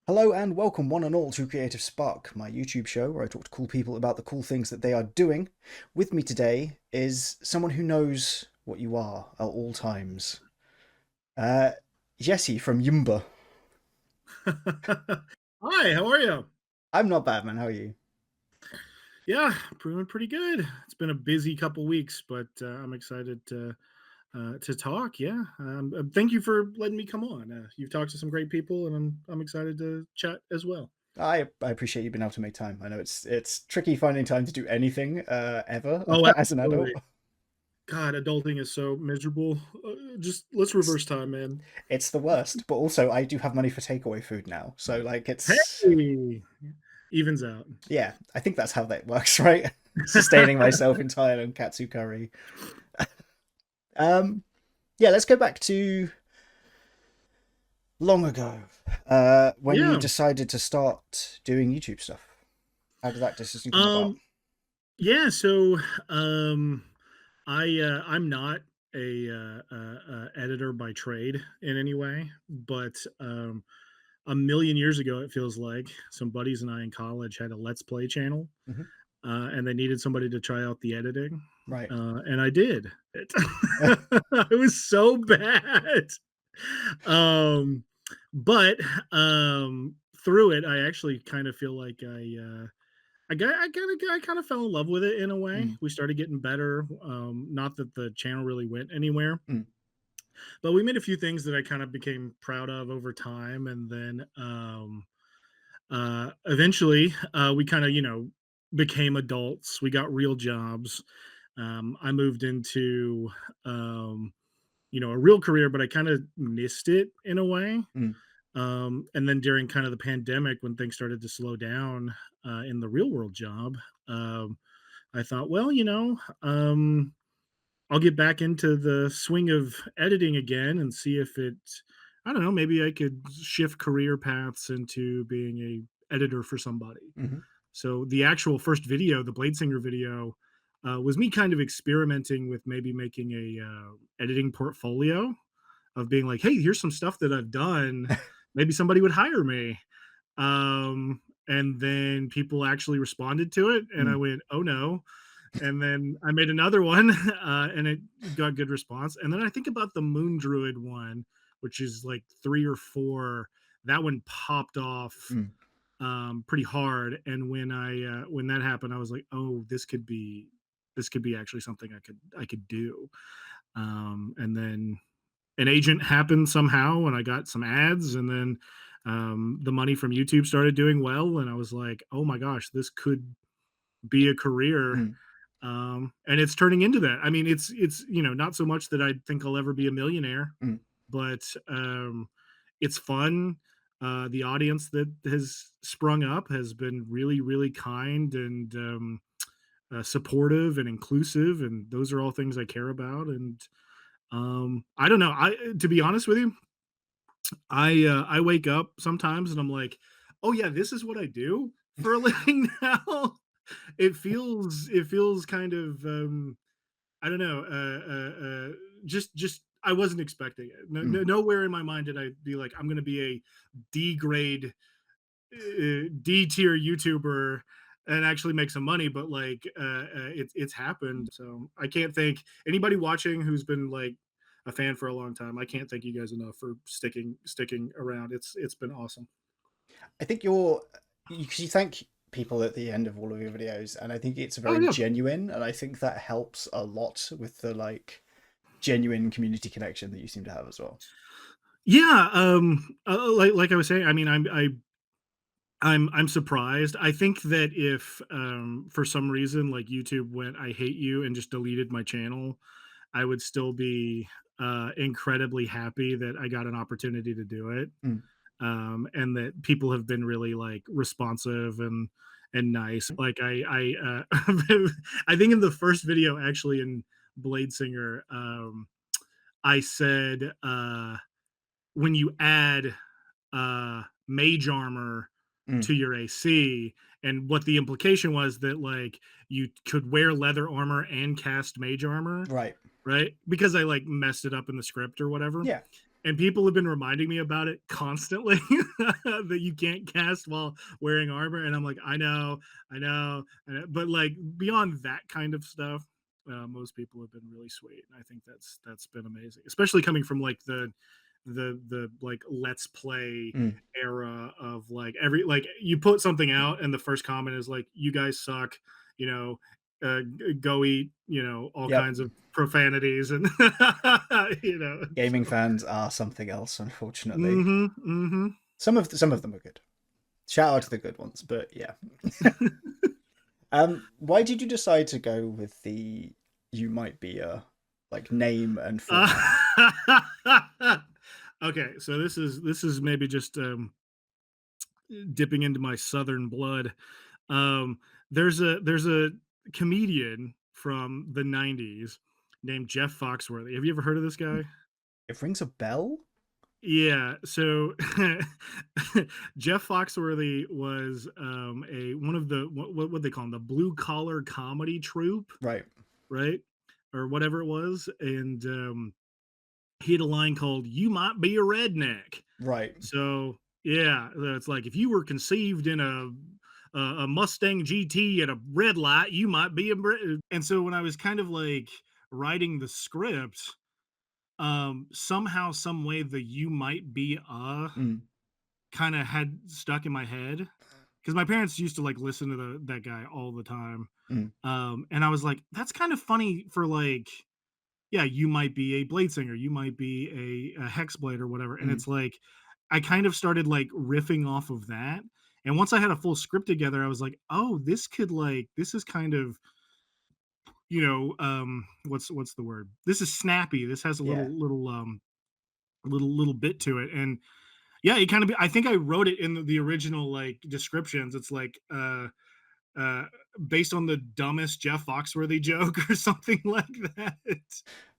Hello and welcome one and all to Creative Spark, my YouTube show where I talk to cool people about the cool things that they are doing. With me today is someone who knows what you are at all times. Uh, Jesse from Yumba. Hi, how are you? I'm not bad, man. How are you? Yeah, doing pretty good. It's been a busy couple weeks, but I'm excited to talk. Yeah, thank you for letting me come on. You've talked to some great people, and I'm excited to chat as well. I appreciate you being able to make time. I know it's tricky finding time to do anything ever Oh, as an adult. absolutely. God, adulting is so miserable. Just let's It's reverse time, man. it's the worst, but also I do have money for takeaway food now, so like it's Hey, evens out. yeah. I think that's how that works, right? Sustaining myself entirely on katsu curry. Um, yeah, let's go back to long ago when you Yeah. decided to start doing YouTube stuff. How did that decision come about? Um. Yeah. So, um, I'm not a editor by trade in any way, but a million years ago, it feels like some buddies and I in college had a Let's Play channel, Hmm. and they needed somebody to try out the editing, Right. and I did. It, it was so bad, um, but through it, I actually kind of feel like I kind of fell in love with it in a way. Mm, We started getting better. Not that the channel really went anywhere, mm, but we made a few things that I kind of became proud of over time. And then eventually, we kind of, became adults. We got real jobs. I moved into, um, a real career, but I kind of missed it in a way. mm, And then during kind of the pandemic, when things started to slow down in the real world job, um, I thought, well, I'll get back into the swing of editing again and see if I don't know, maybe I could shift career paths into being a editor for somebody. hmm. So the actual first video, the Blade Singer video, was me kind of experimenting with maybe making a editing portfolio of being like, hey, here's some stuff that I've done. Maybe somebody would hire me. And then people actually responded to it, and I Mm, went, oh no. And then I made another one, and it got good response. And then I think about the Moon Druid one, which is like 3 or 4. That one popped off mm. pretty hard. And when that happened, I was like, oh, this could be actually something I could do. And then an agent happened somehow, and I got some ads, and then the money from YouTube started doing well, and I was like, oh my gosh, this could be a career. Mm. And it's turning into that. I mean, it's not so much that I think I'll ever be a millionaire, Mm. but it's fun. The audience that has sprung up has been really, really kind and supportive and inclusive, and those are all things I care about. And I don't know. I To be honest with you, I wake up sometimes and I'm like, oh yeah, this is what I do for a living now. It feels kind of I don't know, just I wasn't expecting it. Mm. Nowhere in my mind did I be like, I'm going to be a D grade, D tier YouTuber and actually make some money. But like, it's happened. So I can't thank anybody watching who's been like a fan for a long time. I can't thank you guys enough for sticking around. It's been awesome. I think you thank people at the end of all of your videos, and I think it's Oh very yeah, genuine, and I think that helps a lot with the like genuine community connection that you seem to have as well. yeah. Like I was saying, I mean, I'm surprised. I think that if, for some reason, like, YouTube went, "I hate you," and just deleted my channel, I would still be, incredibly happy that I got an opportunity to do it, Mm. and that people have been really, like, responsive and nice. Like, I think in the first video, actually, in Blade Singer, I said, when you add mage armor Mm. to your AC, and what the implication was that like you could wear leather armor and cast mage armor, Right. right? Because I like messed it up in the script or whatever. Yeah. and people have been reminding me about it constantly that you can't cast while wearing armor, and I'm like, I know, but like beyond that kind of stuff, most people have been really sweet, and I think that's been amazing, especially coming from like the like let's play Mm. era of like every like you put something out and the first comment is like you guys suck, you know, go eat, all Yep. kinds of profanities and Gaming so fans are something else, unfortunately. mm-hmm. Some of them are good. Shout out to the good ones, but yeah. Why did you decide to go with the "you might be a" like name and format? Okay, so this is maybe just dipping into my southern blood. Um, there's a comedian from the '90s named Jeff Foxworthy. Have you ever heard of this guy? It rings a bell, Yeah, so Jeff Foxworthy was a one of the what they call them, the blue collar comedy troupe, right? right? Or whatever it was. And he had a line called "You might be a redneck." Right. So yeah, it's like if you were conceived in a Mustang GT at a red light, you might be a. And so when I was kind of like writing the script, somehow, some way, the "you might be a" Mm, kind of had stuck in my head because my parents used to like listen to that guy all the time. mm, And I was like, that's kind of funny for like, yeah, you might be a blade singer, you might be a hex blade or whatever. And mm. it's like, I kind of started like riffing off of that. And once I had a full script together, I was like, oh, this could like, this is kind of, what's the word? This is snappy. This has a Yeah. little bit to it. And yeah, it kind of, I think I wrote it in the original like descriptions. It's like, uh, based on the dumbest Jeff Foxworthy joke or something like that.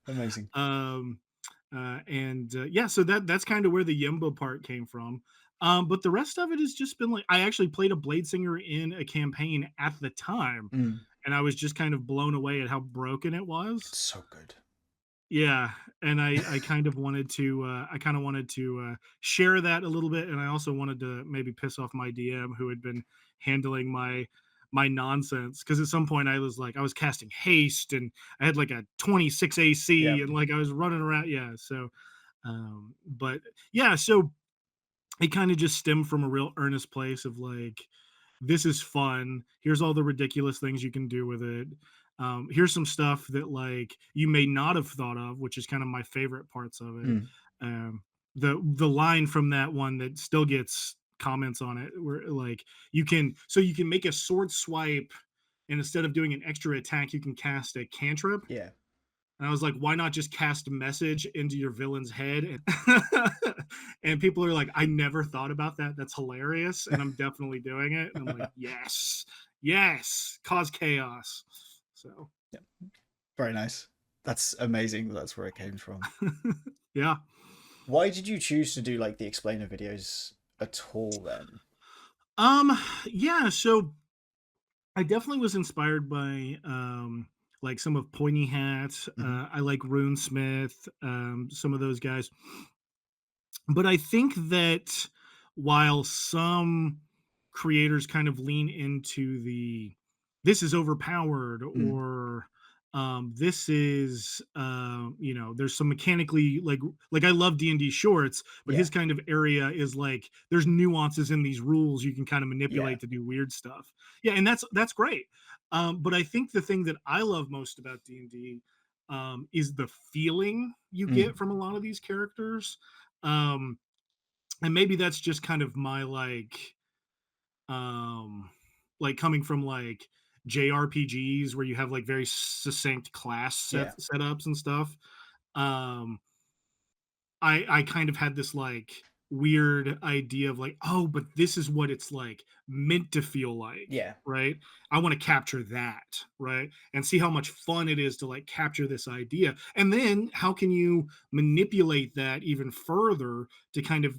Amazing. And yeah, so that's kind of where the Yimba part came from. But the rest of it has just been like I actually played a blade singer in a campaign at the time, Mm. and I was just kind of blown away at how broken it It's was. so good. Yeah, and I kind of wanted to share that a little bit, and I also wanted to maybe piss off my DM who had been handling my nonsense because at some point I was like I was casting haste and I had like a 26 AC Yep. and like I was running around. Yeah, so but yeah, so it kind of just stemmed from a real earnest place of like this is fun. Here's all the ridiculous things you can do with it. Here's some stuff that like you may not have thought of, which is kind of my favorite parts of it. Mm. Um, the line from that one that still gets comments on it, where like you can make a sword swipe, and instead of doing an extra attack, you can cast a cantrip. Yeah. And I was like, why not just cast a message into your villain's head? And people are like, I never thought about that. That's hilarious. And I'm definitely doing it. And I'm like, yes, yes, cause chaos. So, Yeah. Very nice. That's amazing. That's where it came from. yeah. Why did you choose to do like the explainer videos at all then? Um, yeah. So I definitely was inspired by, like some of Pointy Hat. Hmm. I like Runesmith, some of those guys. But I think that while some creators kind of lean into the this is overpowered Mm. or this is there's some mechanically like I love D&D shorts, but Yeah. his kind of area is like there's nuances in these rules you can kind of Yeah. manipulate to do weird stuff. Yeah, and that's great. But I think the thing that I love most about D&D is the feeling you Mm. get from a lot of these characters. um and maybe that's just kind of my um like coming from like JRPGs where you have like very succinct class Yeah. setups and stuff. um I kind of had this like weird idea of like, oh, but this is what it's like meant to feel like, Yeah. right? I want to capture that, right? And see how much fun it is to like capture this idea. And then how can you manipulate that even further to kind of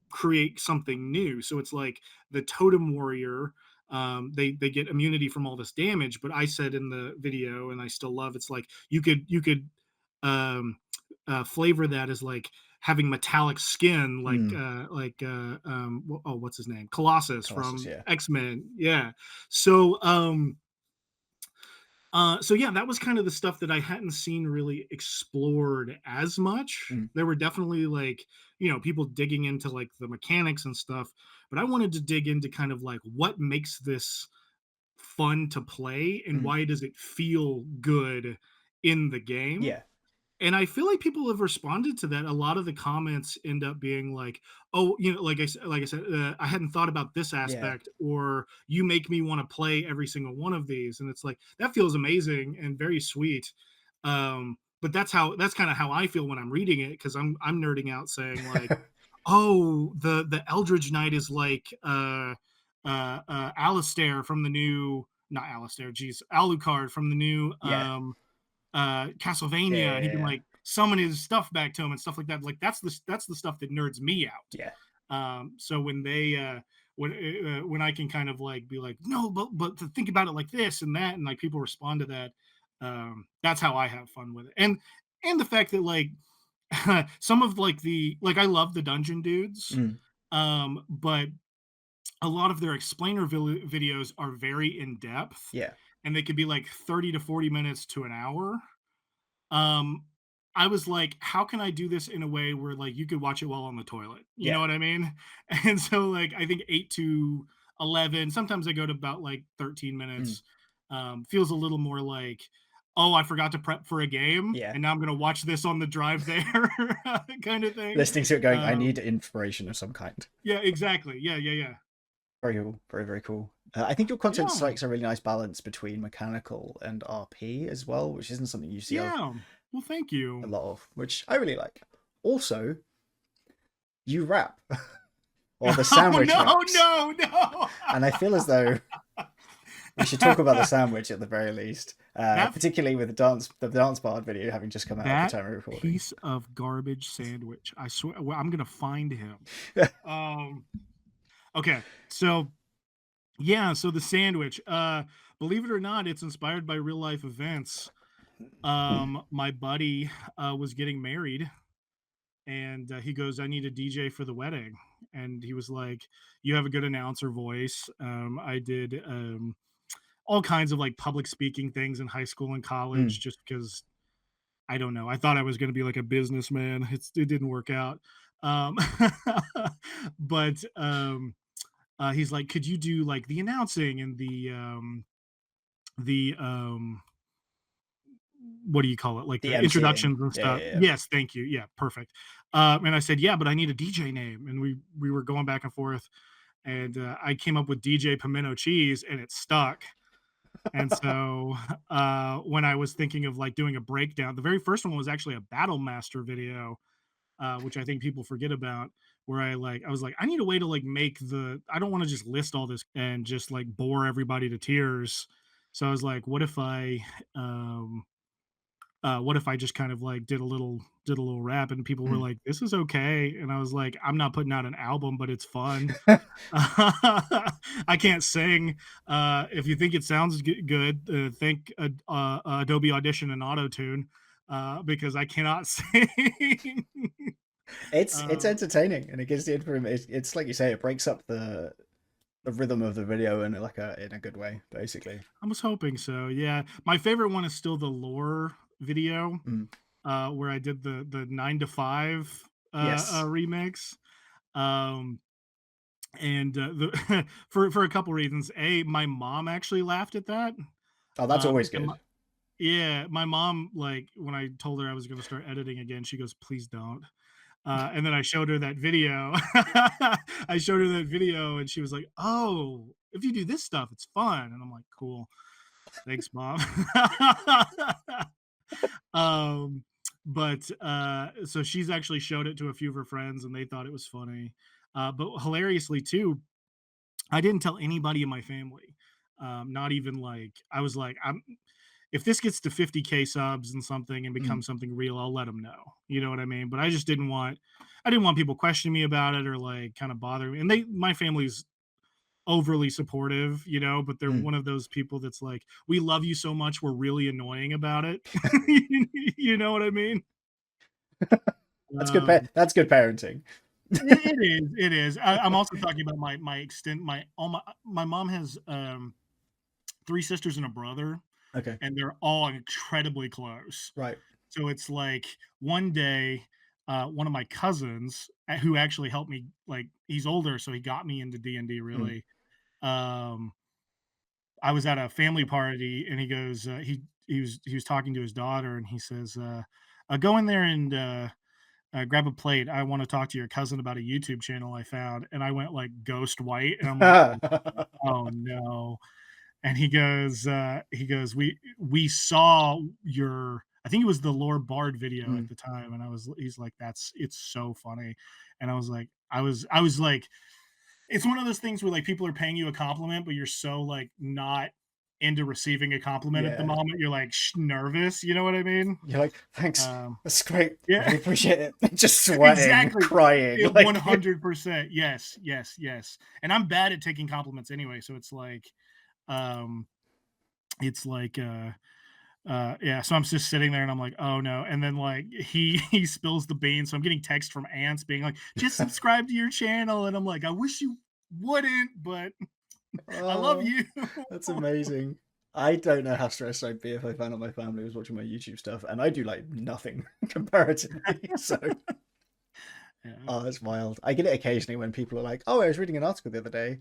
create something new? So it's like the totem warrior, they get immunity from all this damage, but I said in the video and I still love it's like you could um flavor that as like having metallic skin, Mm. what's his name, Colossus Colossus, from yeah. X-Men. Yeah. So so yeah, that was kind of the stuff that I hadn't seen really explored as much. Mm. There were definitely like, people digging into like the mechanics and stuff, but I wanted to dig into kind of like what makes this fun to play and Mm. why does it feel good in the game. Yeah. And I feel like people have responded to that. A lot of the comments end up being like, "Oh, like I said, I hadn't thought about this Yeah. aspect," or "You make me want to play every single one of these." And it's like that feels amazing and very sweet. But that's kind of how I feel when I'm reading it because I'm nerding out saying like, "Oh, the Eldridge Knight is like Alistair from the new." Not Alistair, geez, Alucard from the new Yeah. Yeah. Castlevania, and he can Yeah. like summon his stuff back to him and stuff like that. Like that's the stuff that nerds me out. Yeah. So when I can kind of like be like, no, but to think about it like this and that, and like people respond to that, that's how I have fun with it. And the fact that like some of like the like I love the dungeon dudes, Mm. but a lot of their explainer videos are very in depth, Yeah. and they could be like 30 to 40 minutes to an hour. um, I was like, how can I do this in a way where like you could watch it while on the toilet? You know Yeah. what I mean? And so like I think 8 to 11, sometimes I go to about like 13 Mm. minutes. Feels a little more like, oh, I forgot to prep for a game Yeah. and now I'm gonna watch this on the drive there kind of thing. Listening to it going, I need Um, inspiration of some kind. yeah, exactly. Yeah, yeah, yeah. Very cool. Very, very cool. I think your content Yeah. strikes a really nice balance between mechanical and RP as well, which isn't something you see Yeah. Well, thank a you. lot of, which I really like. Also, you rap, or the Oh sandwich no, raps. no, no. And I feel as though we should talk about the sandwich at the very least, that particularly with the dance bard video having just come out at the That time of recording. piece of garbage sandwich, I swear, well, I'm gonna find him. Um, okay, so yeah, so the sandwich, believe it or not, it's inspired by real life events. My buddy was getting married, and he goes, "I need a DJ for the wedding," and he was like, "You have a good announcer voice." I did all kinds of like public speaking things in high school and college, Mm. just because I don't know. I thought I was going to be like a businessman. It didn't work out. Um, but he's like, could you do like the announcing and the what do you call it? Like The the MCing. introductions and Yeah, stuff. yeah, yeah. Yes, thank you. Yeah, perfect. And I said, yeah, but I need a DJ name. And we were going back and forth, and I came up with DJ Pimento Cheese, and it stuck. And so when I was thinking of like doing a breakdown, the very first one was actually a Battle Master video, which I think people forget about. Where I was like, I need a way to like make I don't want to just list all this and just like bore everybody to tears. So I was like, um, what if I just kind of like did a little rap and people were Mm. like, this is okay. And I was like, I'm not putting out an album, but it's fun. I can't sing. If you think it sounds good, think Adobe Audition and Auto Tune, because I cannot sing. It's uh, entertaining and it gives the information. It's like you say, it breaks up the rhythm of the video in a good way, basically. I was hoping so. Yeah, my favorite one is still the lore video, Mm. where I did the 9 to 5 Yes. remix. Um, and for a couple reasons. A, my mom actually laughed at that. Oh, that's always And good. yeah, my mom, like, when I told her I was gonna start editing again, she goes, "Please don't." And then I showed her that video. I showed her that video, and she was like, "Oh, if you do this stuff, it's fun." And I'm like, "Cool. Thanks, mom." Um, but so she's actually showed it to a few of her friends, and they thought it was funny. But hilariously too, I didn't tell anybody in my family. Not even like I was like, I'm if this gets to 50K subs and something and Mm. becomes something real, I'll let them know. You know what I mean? But I didn't want people questioning me about it or like kind of bothering me. And my family's overly supportive, but they're Mm. one of those people that's like, we love you so much, we're really annoying about it. You know what I mean? That's good. Um, That's good parenting. it is. I'm also talking about my extent my all my mom has, 3 sisters and a brother, Okay. and they're all incredibly close. Right. So it's like one day, one of my cousins, who actually helped me, like he's older, so he got me into D&D Mm. really. Um, I was at a family party, and he goes, he was talking to his daughter, and he says, "Go in there and grab a plate. I want to talk to your cousin about a YouTube channel I found." And I went like ghost white, and I'm like, "Oh no." And he goes, we saw your, I think it was the Lore Bard video at Mm. the time, and he's like, that's it's so funny. And I was like, it's one of those things where like people are paying you a compliment, but you're so like not into receiving a compliment at the Yeah. moment. You're like nervous, you know what I mean? You're like, thanks. Um, That's great. I yeah, really appreciate it. Just sweating, exactly. crying. Like, 100%. Yes, yes, yes. And I'm bad at taking compliments anyway, so um, it's like, yeah, so I'm just sitting there and I'm like, "Oh, no," and then, like, he he spills the beans, so I'm getting text from aunts being like, "Just subscribe to your channel," and I'm like, "I wish you wouldn't, but I love oh, you." that's amazing. I don't know how stressed I'd be if I found out my family was watching my YouTube stuff, and I do like nothing comparatively. So, Yeah, oh, it's wild. I get it occasionally when people are like, "Oh, I was reading an article the other day,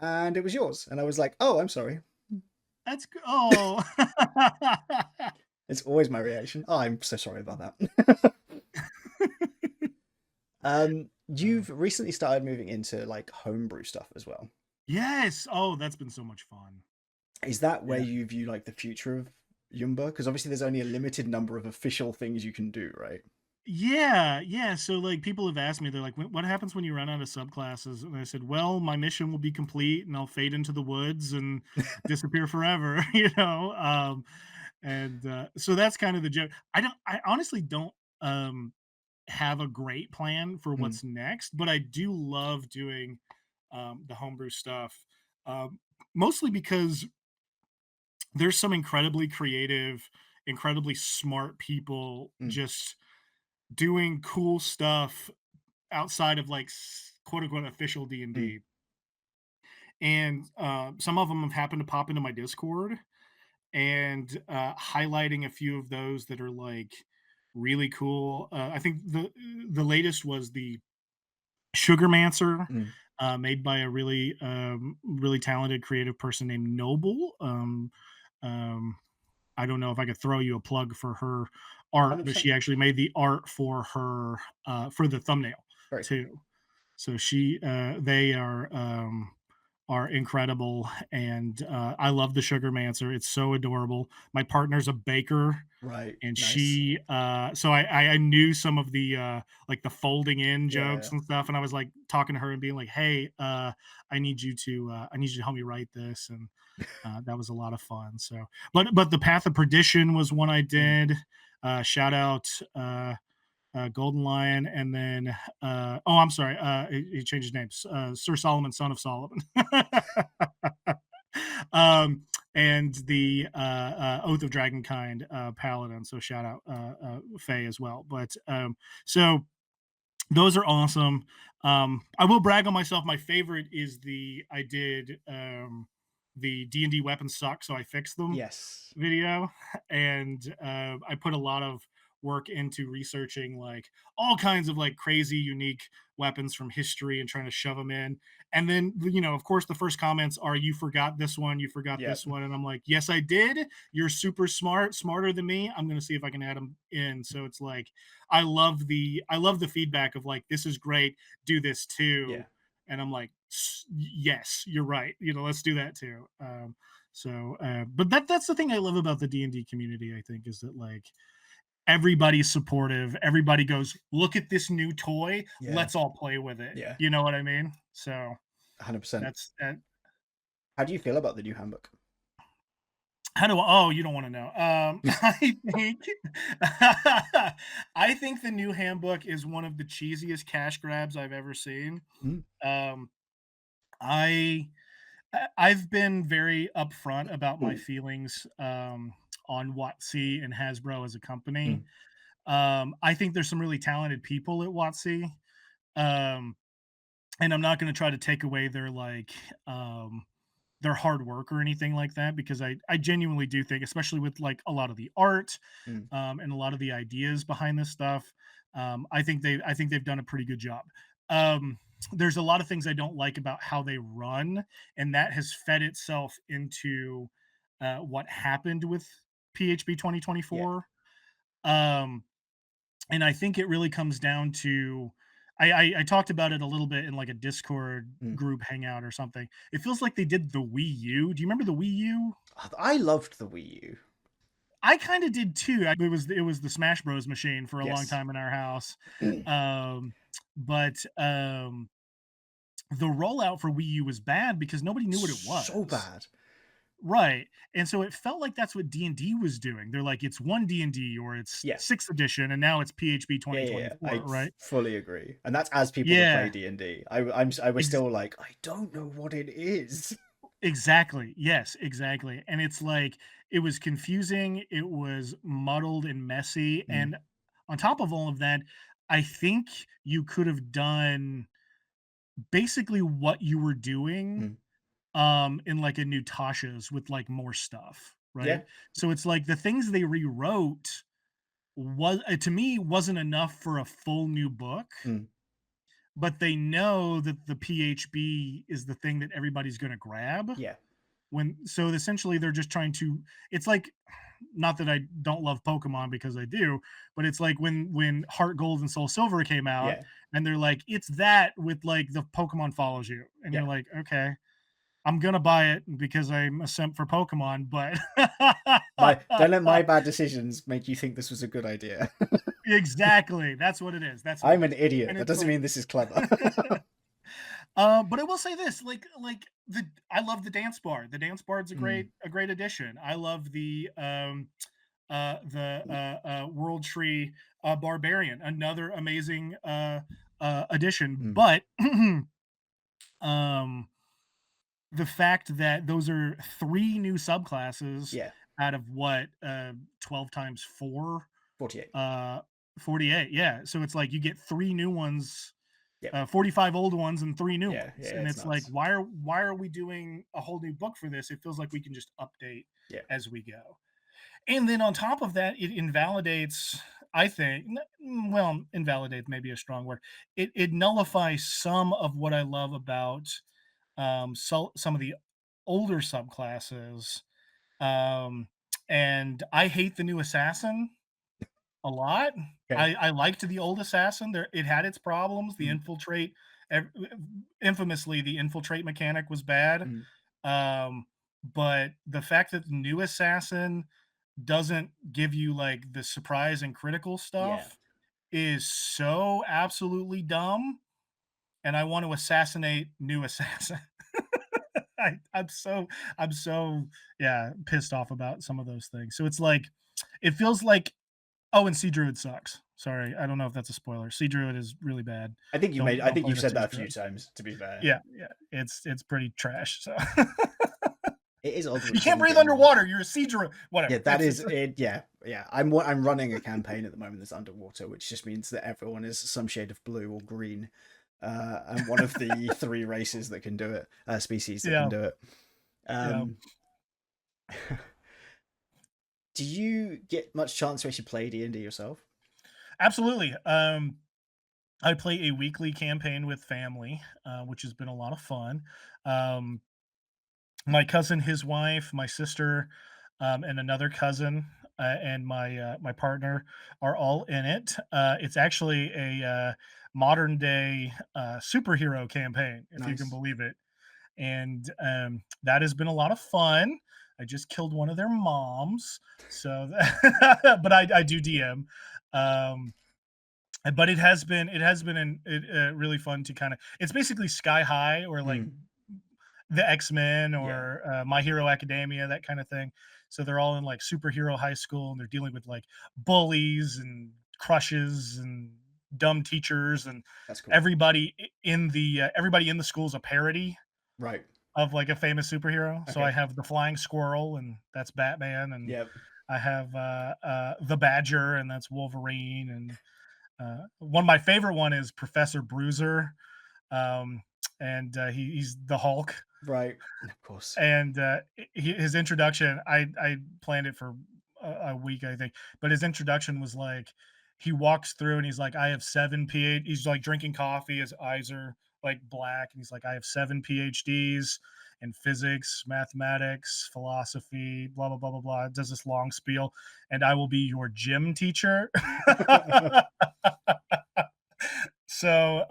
and it was yours," and I was like, "Oh, I'm sorry." that's g oh. It's always my reaction. Oh, I'm so sorry about that. Uh, You've recently started moving into like homebrew stuff as well. yes! Oh, that's been so much fun. Is that where Yeah. you view like the future of Yumba? Because obviously there's only a limited number of official things you can do, right? Yeah, yeah, so, like, people have asked me, they're like, what happens when you run out of subclasses?" And I said, "Well, my mission will be complete, and I'll fade into the woods and disappear forever," you know? And, so that's kind of the joke. I honestly don't, um, have a great plan for Mm, what's next, but I do love doing, the homebrew stuff, mostly because there's some incredibly creative, incredibly smart people mm, just doing cool stuff outside of like quote unquote official mm, D&D. And some of them have happened to pop into my Discord, and highlighting a few of those that are like really cool. I think the latest was the Sugarmancer, mm. made by a really talented creative person named Noble. Um, I don't know if I could throw you a plug for her art, but 100%. she actually made the art for her for the thumbnail Very cool. too. So they are incredible, and I love the Sugarmancer. It's so adorable. My partner's a baker, Right. and Nice. so I knew some of the like the folding in jokes Yeah. and stuff, and I was like talking to her and being like, "Hey, I need you to help me write this," and that was a lot of fun. So, but the Path of Perdition was one I Mm. did. Shout out Golden Lion, and then oh, I'm sorry, he changed his name, Sir Solomon, son of Solomon. um, and the Oath of Dragonkind Paladin. So shout out Faye as well. But so those are awesome. I will brag on myself. My favorite is the D&D weapons suck, so I fixed them Yes. video, and I put a lot of work into researching like all kinds of like crazy unique weapons from history and trying to shove them in. And then of course the first comments are, "You forgot this one, you forgot Yeah. this one," and I'm like, "Yes, I did. You're super smart, smarter than me. I'm going to see if I can add them in." So it's like I love the feedback of like, "This is great, do this too," Yeah. and I'm like, "Yes, you're right, let's do that too." So but that's the thing I love about the D&D community, I think, is that like everybody's supportive. Everybody goes, "Look at this new toy, Yeah. let's all play with it." Yeah. You know what I mean? So 100%. that's that. How do you feel about the new handbook? How do oh, you don't want to know. I think I think the new handbook is one of the cheesiest cash grabs I've ever seen. Mm, um I I've been very upfront about my feelings on WotC and Hasbro as a company. mm, I think there's some really talented people at WotC. Um, and I'm not going to try to take away um, their hard work or anything like that, because I genuinely do think, especially with like a lot of the art, Mm, and a lot of the ideas behind this stuff, I think they've done a pretty good job. There's a lot of things I don't like about how they run, and that has fed itself into what happened with PHP yeah. 2024. Um, and I think it really comes down to, I talked about it a little bit in like a Discord Mm. group hangout or something. It feels like they did the Wii U. Do you remember the Wii U? I loved the Wii U. I kind of did too. It was the Smash Bros machine for a long Yes. time in our house. Um, but the rollout for Wii U was bad because nobody knew what it So was. bad. Right. And so it felt like that's what D&D was doing. They're like, it's one D&D or it's Yeah. 6th edition and now it's PHP Yeah. I 2024, right? fully agree, and that's as people that play Yeah. D&D. I was Ex- still like, I don't know what it is. exactly. Yes, exactly. And it's like it was confusing, it was muddled and messy. Mm, And on top of all of that, I think you could have done basically what you were doing mm. in like a new Tasha's with like more stuff, Yeah. right? So it's like the things they rewrote was to me wasn't enough for a full new book, Mm, but they know that the PHB is the thing that everybody's going to grab. yeah. When so essentially they're just trying to, it's like, not that I don't love Pokemon because I do, but it's like when Heart Gold and Soul Silver came out Yeah. and they're like, it's that with like the Pokemon follows you. And you're Yeah. like, okay, I'm gonna buy it because I'm a simp for Pokemon, but My don't let my bad decisions make you think this was a good idea. exactly. That's what it is. That's what it I'm an is. idiot. And That it's doesn't like mean this is clever. but I will say this, I love the dance bar. The dance bard's Mm, a great addition. I love World Tree Barbarian, another amazing addition. mm, But um the fact that those are three new subclasses yeah. out of what 12 times 4, 48. uh 48. Yeah, so it's like you get three new ones, Yep. 45 old ones and three new Yeah. ones, Yeah. and It's it's like nuts. why are we doing a whole new book for this? It feels like we can just update Yeah. as we go. And then on top of that, it invalidates, I think, well, invalidate maybe a strong word. It nullifies some of what I love about some of the older subclasses. Um, and I hate the new assassin a lot. Okay. I liked the old assassin. There, it had its problems. The Mm, infiltrate, ev- infamously, the infiltrate mechanic was bad. mm, Um, but the fact that the new assassin doesn't give you like the surprise and critical yeah. stuff is so absolutely dumb. And I want to assassinate new assassin. I'm so yeah pissed off about some of those things. So it's like it feels like, oh, and Sea Druid sucks. Sorry, I don't know if that's a spoiler. Sea Druid is really bad. I Don't think play you've the said Sea that a few Druid. times, to be fair. Yeah, yeah, it's pretty trash. So It is odd that you it can't didn't breathe get more. underwater. You're a Sea Druid. Yeah, Whatever. that It's is it. Yeah, yeah. I'm running a campaign at the moment that's underwater, which just means that everyone is some shade of blue or green, and one of the three races that can do it, species that can yeah, do it. yeah, Um, do you get much chance to actually play D&D yourself? absolutely. I play a weekly campaign with family, which has been a lot of fun. Um, my cousin, his wife, my sister, and another cousin, and my partner are all in it. It's actually a modern day superhero campaign, if you can Nice. believe it, and that has been a lot of fun. I just killed one of their moms, so but I do DM. Um, but really fun to kind of, it's basically Sky High or like Mm, the X-Men yeah, or My Hero Academia, that kind of thing. So they're all in like superhero high school and they're dealing with like bullies and crushes and dumb teachers, and that's cool. everybody in the school is a parody Right. of like a famous superhero. So I Okay. have the flying squirrel, and that's Batman, and Yep. I have the Badger, and that's Wolverine, and one of my favorite one is Professor Bruiser, um, and he's the Hulk. Right. Of course. And his introduction, I planned it for a week, I think, but his introduction was like he walks through and he's like, I have seven PhD. He's like drinking coffee, his eyes are like black, and he's like, I have seven PhDs in physics, mathematics, philosophy, blah blah blah blah blah. Does this long spiel, and I will be your gym teacher. So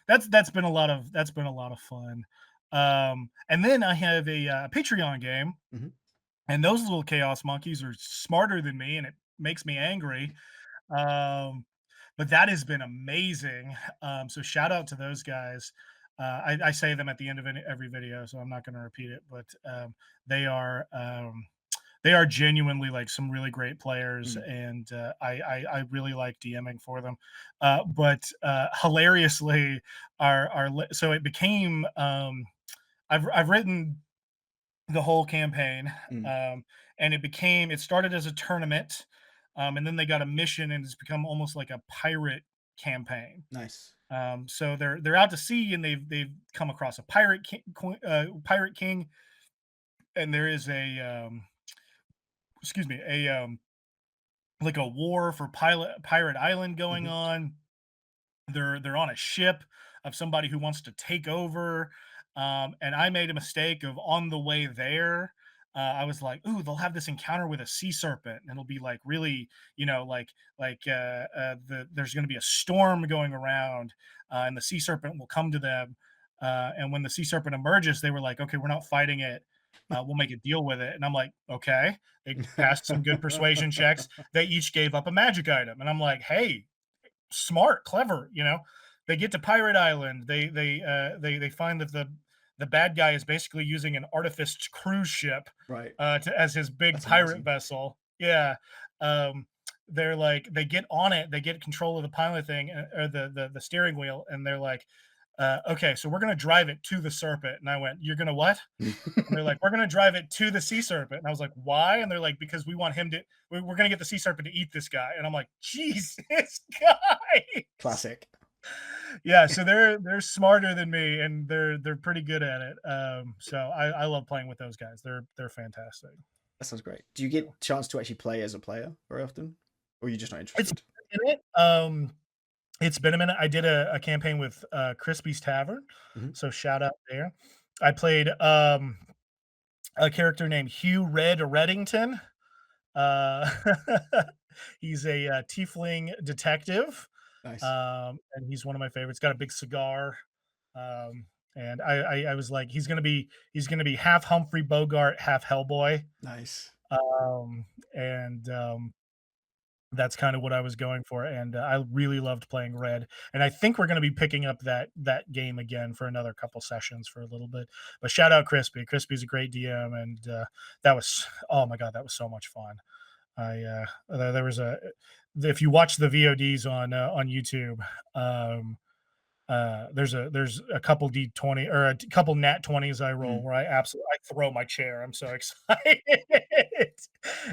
that's been a lot of fun. And then I have a Patreon game, Mhm. and those little chaos monkeys are smarter than me, and it makes me angry. Um, but that has been amazing. So shout out to those guys. I say them at the end of every video, so I'm not going to repeat it. But they are genuinely like some really great players, Mm. and I really like DMing for them. But hilariously, so it became I've written the whole campaign, Mm. um, and it started as a tournament, and then they got a mission, and it's become almost like a pirate campaign. Nice. So they're out to sea, and they've come across a pirate king, and there is a excuse me, a like a war for pirate island going Mhm. on. They're on a ship of somebody who wants to take over, and I made a mistake of on the way there. I was like, "Ooh, they'll have this encounter with a sea serpent, and it'll be like really, there's going to be a storm going around, and the sea serpent will come to them. And when the sea serpent emerges, they were like, "Okay, we're not fighting it. We'll make a deal with it." And I'm like, "Okay." They passed some good persuasion checks. They each gave up a magic item, and I'm like, "Hey, smart, clever, you know." They get to Pirate Island. They find that the bad guy is basically using an artificed cruise ship Right. as his big That's pirate amazing. vessel. Yeah. Um, they're like they get on it, they get control of the pilot thing, or the steering wheel, and they're like, okay, so we're gonna drive it to the serpent. And I went, you're gonna what? And they're like, we're going to drive it to the sea serpent. And I was like, why? And they're like, because we want him to, we're going to get the sea serpent to eat this guy. And I'm like, Jesus, guys. Classic. Yeah. So they're smarter than me, and they're pretty good at it. So I love playing with those guys. They're fantastic. That sounds great. Do you get chance to actually play as a player very often, or are you just not It's interested? been a minute. It's been a minute. I did a campaign with Crispy's Tavern. Mhm. So shout out there. I played a character named Hugh Red Reddington. Uh, he's a, tiefling detective, Nice. and he's one of my favorites. Got a big cigar, and I was like, he's gonna be half Humphrey Bogart, half Hellboy, Nice. and that's kind of what I was going for. And I really loved playing Red, and I think we're going to be picking up that game again for another couple sessions for a little bit. But shout out Crispy. Crispy's a great DM, and that was oh my god, that was so much fun. There was a if you watch the VODs on YouTube, um, there's a couple D20 or a couple nat 20s I roll Mm. where I throw my chair. I'm so excited.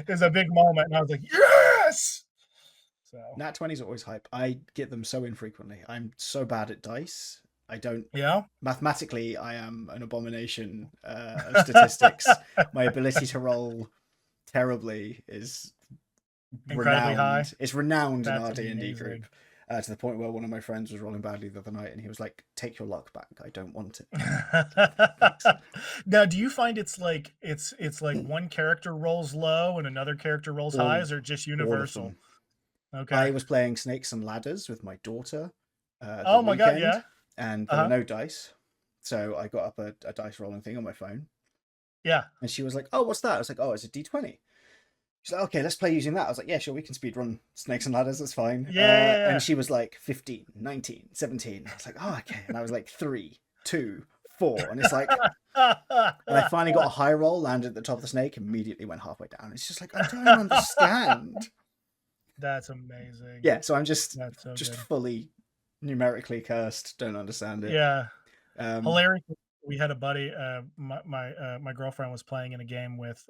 There's a big moment, and I was like, yes. So Nat 20s are always hype. I get them so infrequently. I'm so bad at dice. I don't. yeah, Mathematically, I am an abomination of statistics. My ability to roll terribly is incredibly high. renowned. It's renowned in That's our D&D group, amazing. to the point where one of my friends was rolling badly the other night, and he was like, "Take your luck back. I don't want it." Thanks. Now, do you find it's like one character rolls low and another character rolls high? All, Is it just all of universal? them. Okay. I was playing Snakes and Ladders with my daughter the Oh my god, weekend, yeah. and there were Uh-huh. no dice, so I got up a dice rolling thing on my phone, Yeah. and she was like, "Oh, what's that?" I was like, "Oh, it's a D20." She's like, "Okay, let's play using that." I was like, "Yeah, sure, we can speed run Snakes and Ladders, that's fine." And Yeah. she was like 15, 19, 17. I was like, "Oh, okay." And I was like 3, 2, 4. And it's like, and I finally got a high roll, landed at the top of the snake, immediately went halfway down. It's just like, I don't understand. That's amazing. Yeah, so I'm just That's so just good. fully numerically cursed, don't understand it. Yeah. Um, Hilarious. we had a buddy, my girlfriend was playing in a game with,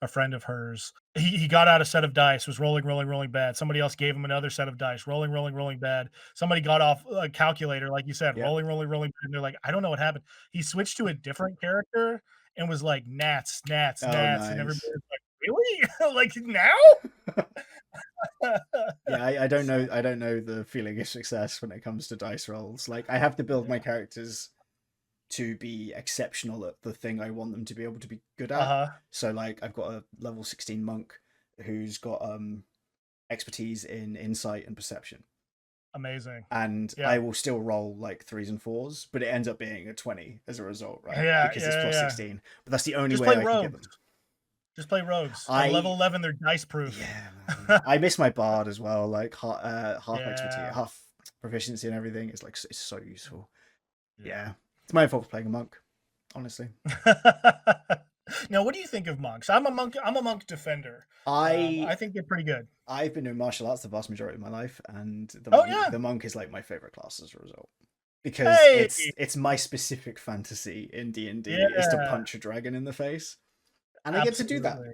a friend of hers. He got out a set of dice, was rolling, rolling, rolling bad. Somebody else gave him another set of dice, rolling, rolling, rolling bad. Somebody got off a calculator, like you said, Yep. rolling, rolling, rolling bad, and they're like, "I don't know what happened." He switched to a different character and was like, "Gnats, gnats, Oh, gnats," and nice. everybody's like, "Really? Like, now?" Yeah, I don't know. I don't know the feeling of success when it comes to dice rolls. Like, I have to build my Yeah. characters to be exceptional at the thing I want them to be able to be good at. Uh-huh. So, like, I've got a level 16 monk who's got expertise in insight and perception, Amazing. and I Yeah. will still roll like threes and fours, but it ends up being a 20 as a result, right? Yeah, Because it's yeah, plus yeah. 16. But that's the only Just way play I can get rogues. them. Just play rogues. At level I 11, they're dice proof. Yeah, man. I miss my bard as well. Like half expertise, Yeah. half proficiency and everything. It's like it's so useful. Yeah. Yeah, it's my fault for playing a monk. Honestly, Now, what do you think of monks? I'm a monk defender. I I think they're pretty good. I've been doing martial arts the vast majority of my life, and Oh, yeah. the monk is like my favorite class as a result because Hey! it's my specific fantasy in D&D is to Yeah, punch a dragon in the face, and I get to do that. absolutely.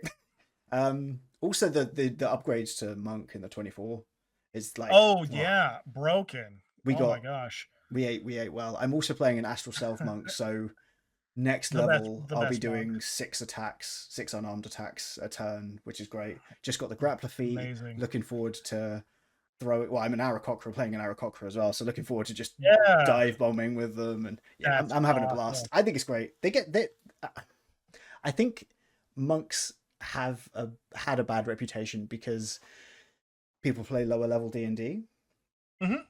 Also the upgrades to monk in the 24 is like, Oh, oh, yeah, broken. we Oh my got gosh. we ate well. I'm also playing an astral self monk, so next level The I'll be best monk. doing six unarmed attacks a turn, which is great. Just got the grappler feat. Amazing. Looking forward to throw it. Well, I'm an Aarakocra playing an Aarakocra as well, so looking forward to just Yeah, dive bombing with them. And yeah, that's I'm having a awesome. blast. I think it's great. I think monks had a bad reputation because people play lower level D&D, Mhm,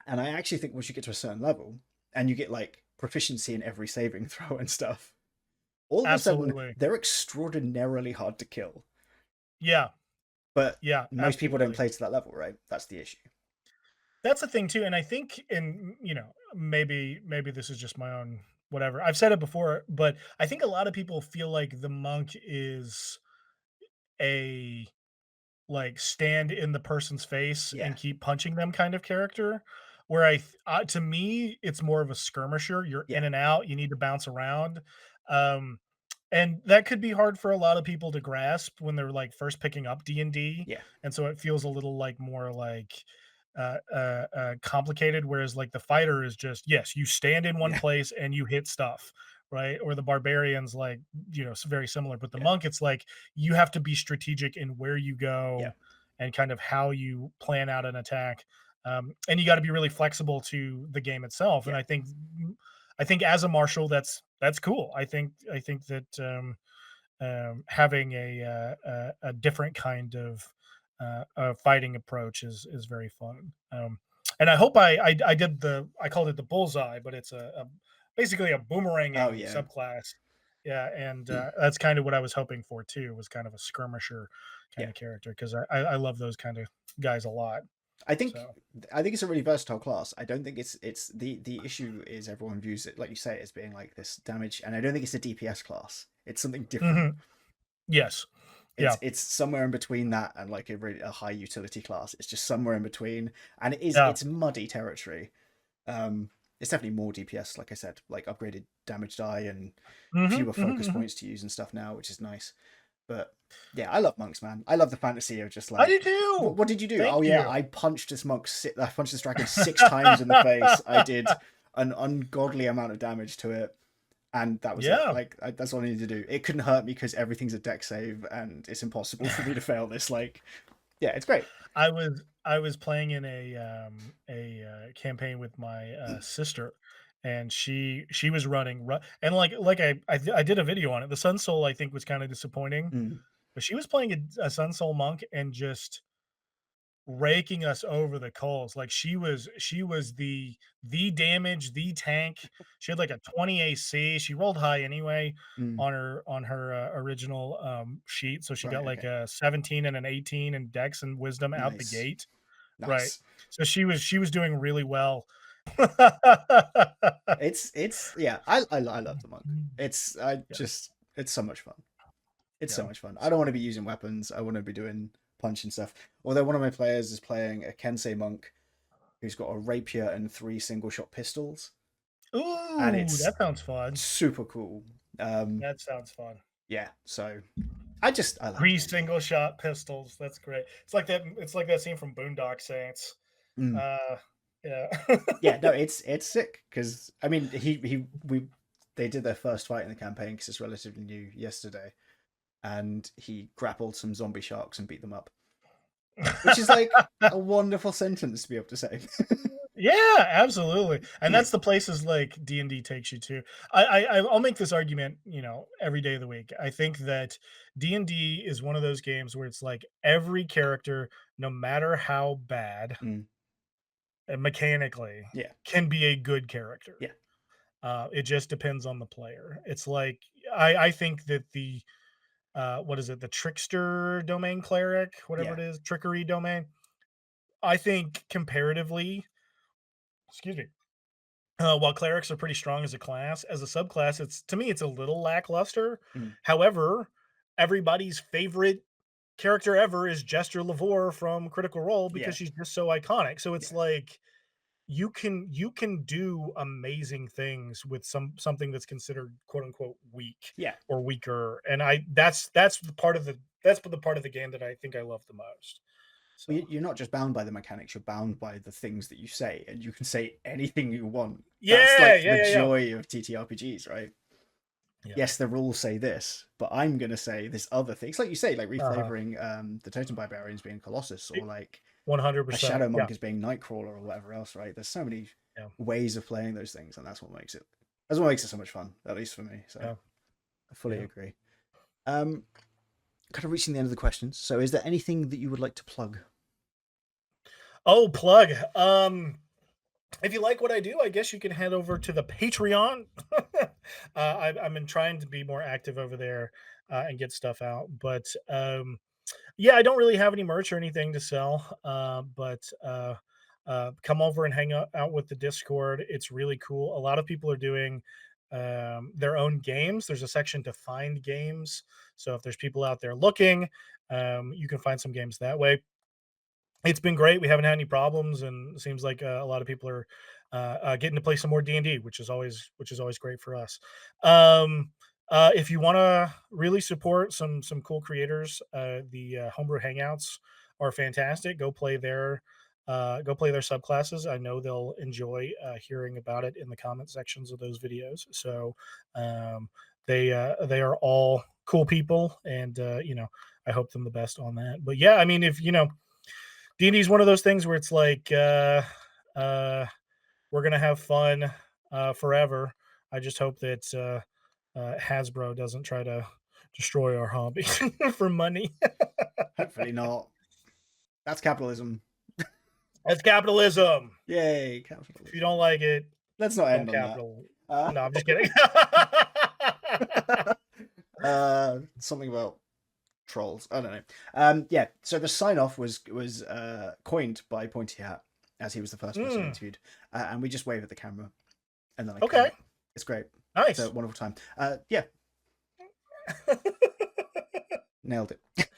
and I actually think once you get to a certain level and you get like proficiency in every saving throw and stuff, all of a sudden absolutely. they're extraordinarily hard to kill. Yeah, But yeah, most people don't absolutely. play to that level, right? That's the issue. That's the thing too, and I think maybe this is just my own whatever. I've said it before, but I think a lot of people feel like the monk is a like stand in the person's face Yeah, and keep punching them kind of character. Where to me, it's more of a skirmisher. You're in yeah, and out. You need to bounce around, um, and that could be hard for a lot of people to grasp when they're like first picking up D yeah, and so it feels a little like more like complicated. Whereas like the fighter is just yes, you stand in one yeah, place and you hit stuff, right? Or the barbarians like very similar, but the yeah, monk it's like you have to be strategic in where you yeah, go and kind of how you plan out an attack. And you got to be really flexible to the game itself. And yeah, I think as a marshal, that's cool. I think that having a different kind of fighting approach is very fun. And I hope I did I called it the bullseye, but it's basically a oh boomeranging yeah. subclass. Yeah, and that's kind of what I was hoping for too. Was kind of a skirmisher kind Yeah. of character because I love those kind of guys a lot. I think So I think it's a really versatile class. I don't think it's the issue is everyone views it like you say as being like this damage, and I don't think it's a DPS class. It's something different. mhm, yes, yeah, It's somewhere in between that and like a high utility class. It's just somewhere in between, and yeah, it's muddy territory. It's definitely more DPS, like I said, like upgraded damage die and fewer focus hmm. points to use and stuff now, which is nice. But yeah, I love monks, man. I love the fantasy of just I do like, too. what did you do? Thank Oh yeah, you. I punched this dragon 6 times in the face. I did an ungodly amount of damage to it, and that was it. Yeah, Like that's all I needed to do. It couldn't hurt me because everything's a deck save, and it's impossible for me to fail this. Like, yeah, it's great. I was playing in a campaign with my sister, and she was running and like I did a video on it. The Sun Soul I think was kind of disappointing, Mm, but she was playing a Sun Soul monk and just raking us over the coals. Like she was the damage, the tank. She had like a 20 AC. She rolled high anyway mm. on her original sheet, so she Right. got like Okay. a 17 and an 18 in dex and wisdom out the Nice. gate. Right. Nice. So she was doing really well. It's yeah. I love the monk. It's I Yeah, just it's so much fun. It's so yeah. much fun. I So don't want to be using weapons. I want to be doing punch and stuff. Although one of my players is playing a Kensei monk who's got a rapier and 3 single shot pistols. and Ooh, it's that sounds fun. super cool. Um, That sounds fun. yeah, so I like 3 D&D. single shot pistols, that's great. It's like that scene from Boondock Saints. Mm. Uh, yeah. Yeah, no, it's sick because I mean he we they did their first fight in the campaign because it's relatively new yesterday, and he grappled some zombie sharks and beat them up, which is like a wonderful sentence to be able to say. Yeah, absolutely, and that's the places like D&D takes you to. I'll make this argument, every day of the week. I think that D&D is one of those games where it's like every character, no matter how bad, Mm, mechanically, yeah, can be a good character. yeah, It just depends on the player. It's like I think that the what is it? The trickster domain cleric, whatever yeah, it is, trickery domain. I think comparatively, excuse me. While clerics are pretty strong as a class, as a subclass, it's to me it's a little lackluster. mm, However, everybody's favorite character ever is Jester Lavore from Critical Role because yeah, she's just so iconic. So it's yeah, like you can do amazing things with something that's considered quote unquote weak yeah. or weaker, and I that's the part of the game that I think I love the most. Well, So you're not just bound by the mechanics; you're bound by the things that you say, and you can say anything you want. That's yeah, like yeah, the yeah, yeah, joy of TTRPGs, right? yeah. Yes, the rules say this, but I'm gonna say this other thing. It's like you say, like Uh-huh. reflavoring the Totem Barbarians being Colossus, or like a 100%. Shadow Yeah, Monk as being Nightcrawler or whatever else, right? There's so many yeah, ways of playing those things, and that's what makes it so much fun, at least for me. So yeah, I fully yeah. agree. Um, Kind of reaching the end of the questions. So, is there anything that you would like to plug? Oh, plug. If you like what I do, I guess you can head over to the Patreon. I've been trying to be more active over there and get stuff out, but yeah, I don't really have any merch or anything to sell. But come over and hang out with the Discord. It's really cool. A lot of people are doing their own games. There's a section to find games, so if there's people out there looking, you can find some games that way. It's been great. We haven't had any problems, and it seems like a lot of people are getting to play some more D&D, which is always great for us. If you want to really support some cool creators, the Homebrew Hangouts are fantastic. Go play their subclasses. I know they'll enjoy hearing about it in the comment sections of those videos. So um, they are all cool people, and I hope them the best on that. But yeah, I mean, if D&D is one of those things where it's like uh, we're gonna have fun forever. I just hope that Hasbro doesn't try to destroy our hobby for money. Hopefully not. That's capitalism. That's capitalism. Yay, If you capitalism. don't like it, Let's not don't end on that. capital. Uh, No, I'm just kidding. Something about trolls. I don't know. Yeah. So the sign off was coined by Pointy Hat as he was the first person Mm, interviewed, and we just wave at the camera and then I cut okay, it. It's great. It's a nice. wonderful time. Yeah, nailed it.